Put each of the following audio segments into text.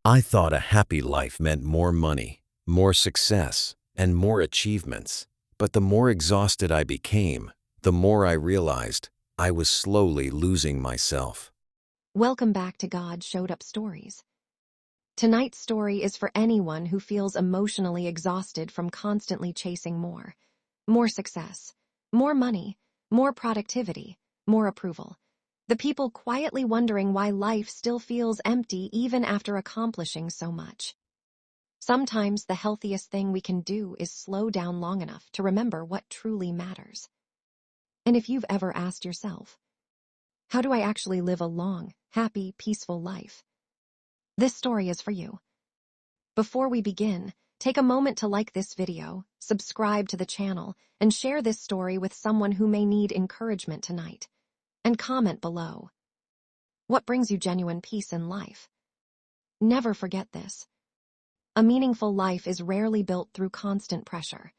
I thought a happy life meant more money, more success, and more achievements. But the more exhausted I became, the more I realized I was slowly losing myself. Welcome back to God Showed Up Stories. Tonight's story is for anyone who feels emotionally exhausted from constantly chasing more. More success, more money, more productivity, more approval. The people quietly wondering why life still feels empty even after accomplishing so much. Sometimes the healthiest thing we can do is slow down long enough to remember what truly matters. And if you've ever asked yourself, how do I actually live a long, happy, peaceful life? This story is for you. Before we begin, take a moment to like this video, subscribe to the channel, and share this story with someone who may need encouragement tonight. And comment below. What brings you genuine peace in life? Never forget this. A meaningful life is rarely built through constant pressure.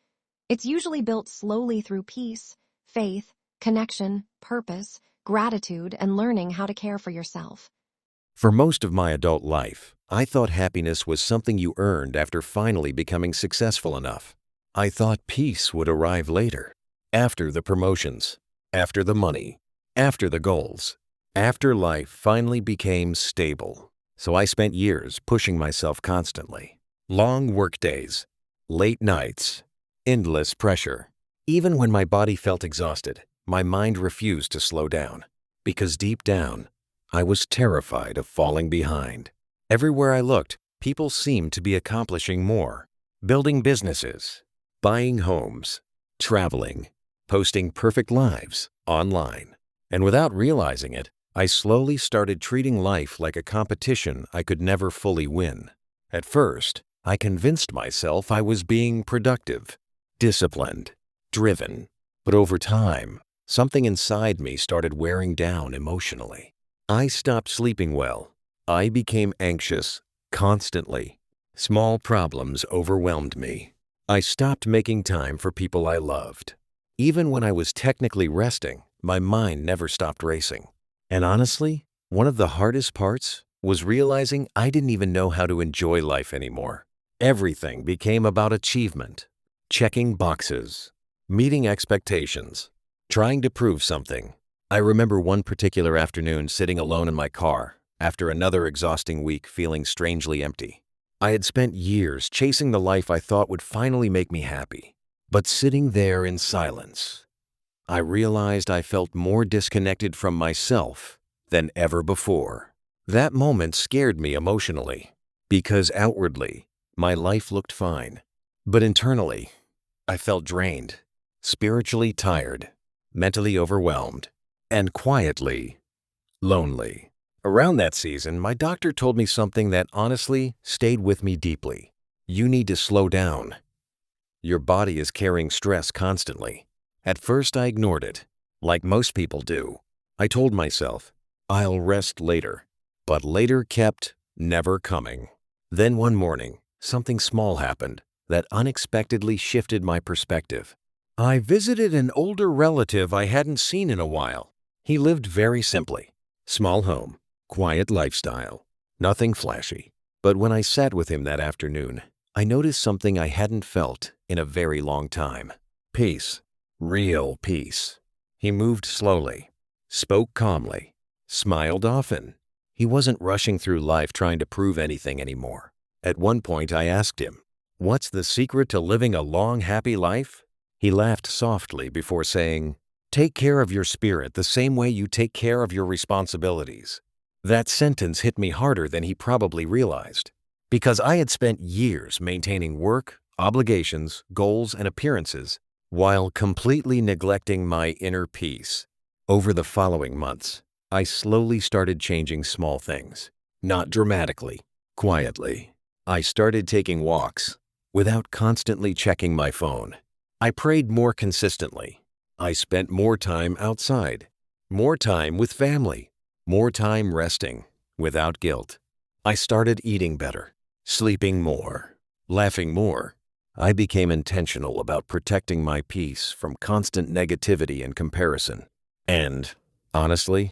It's usually built slowly through peace, faith, connection, purpose, gratitude, and learning how to care for yourself. For most of my adult life, I thought happiness was something you earned after finally becoming successful enough. I thought peace would arrive later, after the promotions, after the money, after the goals, after life finally became stable. So I spent years pushing myself constantly. Long workdays, late nights, endless pressure. Even when my body felt exhausted, my mind refused to slow down, because deep down, I was terrified of falling behind. Everywhere I looked, people seemed to be accomplishing more, building businesses, buying homes, traveling, posting perfect lives online. And without realizing it, I slowly started treating life like a competition I could never fully win. At first, I convinced myself I was being productive, disciplined, driven. But over time, something inside me started wearing down emotionally. I stopped sleeping well. I became anxious constantly. Small problems overwhelmed me. I stopped making time for people I loved. Even when I was technically resting, my mind never stopped racing. And honestly, one of the hardest parts was realizing I didn't even know how to enjoy life anymore. Everything became about achievement, checking boxes, meeting expectations, trying to prove something. I remember one particular afternoon sitting alone in my car after another exhausting week, feeling strangely empty. I had spent years chasing the life I thought would finally make me happy. But sitting there in silence, I realized I felt more disconnected from myself than ever before. That moment scared me emotionally, because outwardly, my life looked fine. But internally, I felt drained, spiritually tired, mentally overwhelmed, and quietly lonely. Around that season, my doctor told me something that honestly stayed with me deeply. You need to slow down. Your body is carrying stress constantly. At first, I ignored it, like most people do. I told myself, I'll rest later. But later kept never coming. Then one morning, something small happened that unexpectedly shifted my perspective. I visited an older relative I hadn't seen in a while. He lived very simply. Small home, quiet lifestyle, nothing flashy. But when I sat with him that afternoon, I noticed something I hadn't felt in a very long time. Peace. Real peace. He moved slowly, spoke calmly, smiled often. He wasn't rushing through life trying to prove anything anymore. At one point, I asked him, "What's the secret to living a long, happy life?" He laughed softly before saying, "Take care of your spirit the same way you take care of your responsibilities." That sentence hit me harder than he probably realized, because I had spent years maintaining work, obligations, goals, and appearances while completely neglecting my inner peace. Over the following months, I slowly started changing small things, not dramatically, quietly. I started taking walks without constantly checking my phone. I prayed more consistently. I spent more time outside, more time with family, more time resting without guilt. I started eating better, sleeping more, laughing more. I became intentional about protecting my peace from constant negativity and comparison. And, honestly,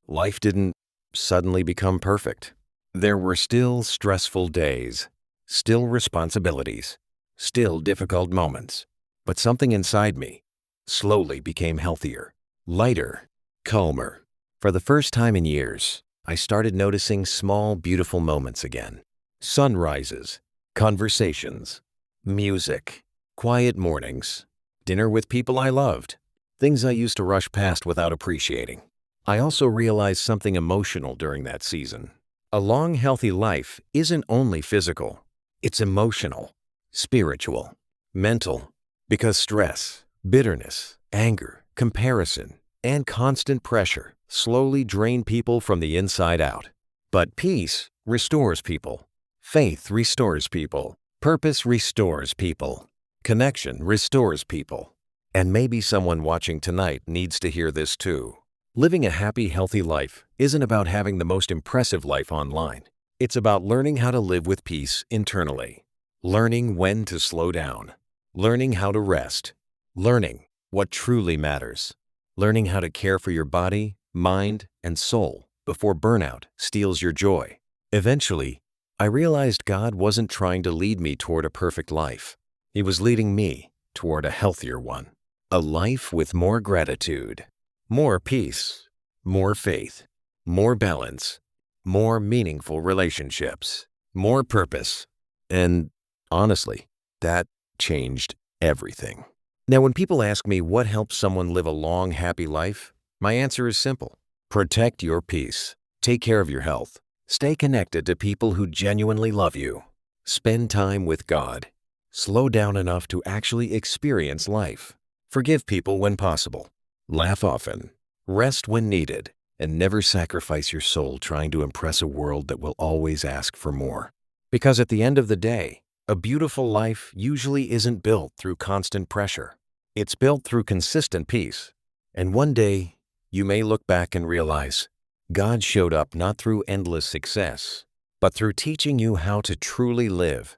life didn't suddenly become perfect. There were still stressful days, still responsibilities, still difficult moments, but something inside me slowly became healthier, lighter, calmer. For the first time in years, I started noticing small, beautiful moments again. Sunrises, conversations, music, quiet mornings, dinner with people I loved, things I used to rush past without appreciating. I also realized something emotional during that season. A long, healthy life isn't only physical, it's emotional, spiritual, mental, because stress, bitterness, anger, comparison, and constant pressure slowly drain people from the inside out. But peace restores people. Faith restores people. Purpose restores people. Connection restores people. And maybe someone watching tonight needs to hear this too. Living a happy, healthy life isn't about having the most impressive life online. It's about learning how to live with peace internally. Learning when to slow down. Learning how to rest. Learning what truly matters. Learning how to care for your body, mind, and soul before burnout steals your joy. Eventually, I realized God wasn't trying to lead me toward a perfect life. He was leading me toward a healthier one. A life with more gratitude, more peace, more faith, more balance, more meaningful relationships, more purpose. And honestly, that changed everything. Now, when people ask me what helps someone live a long, happy life, my answer is simple. Protect your peace. Take care of your health. Stay connected to people who genuinely love you. Spend time with God. Slow down enough to actually experience life. Forgive people when possible. Laugh often. Rest when needed. And never sacrifice your soul trying to impress a world that will always ask for more. Because at the end of the day, a beautiful life usually isn't built through constant pressure. It's built through consistent peace. And one day, you may look back and realize God showed up not through endless success, but through teaching you how to truly live.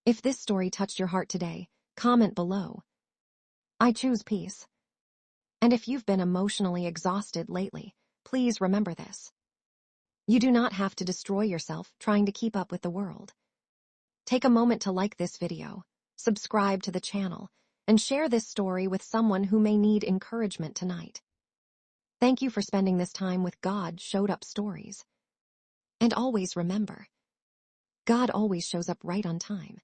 If this story touched your heart today, comment below. I choose peace. And if you've been emotionally exhausted lately, please remember this. You do not have to destroy yourself trying to keep up with the world. Take a moment to like this video, subscribe to the channel, and share this story with someone who may need encouragement tonight. Thank you for spending this time with God Showed Up Stories. And always remember, God always shows up right on time.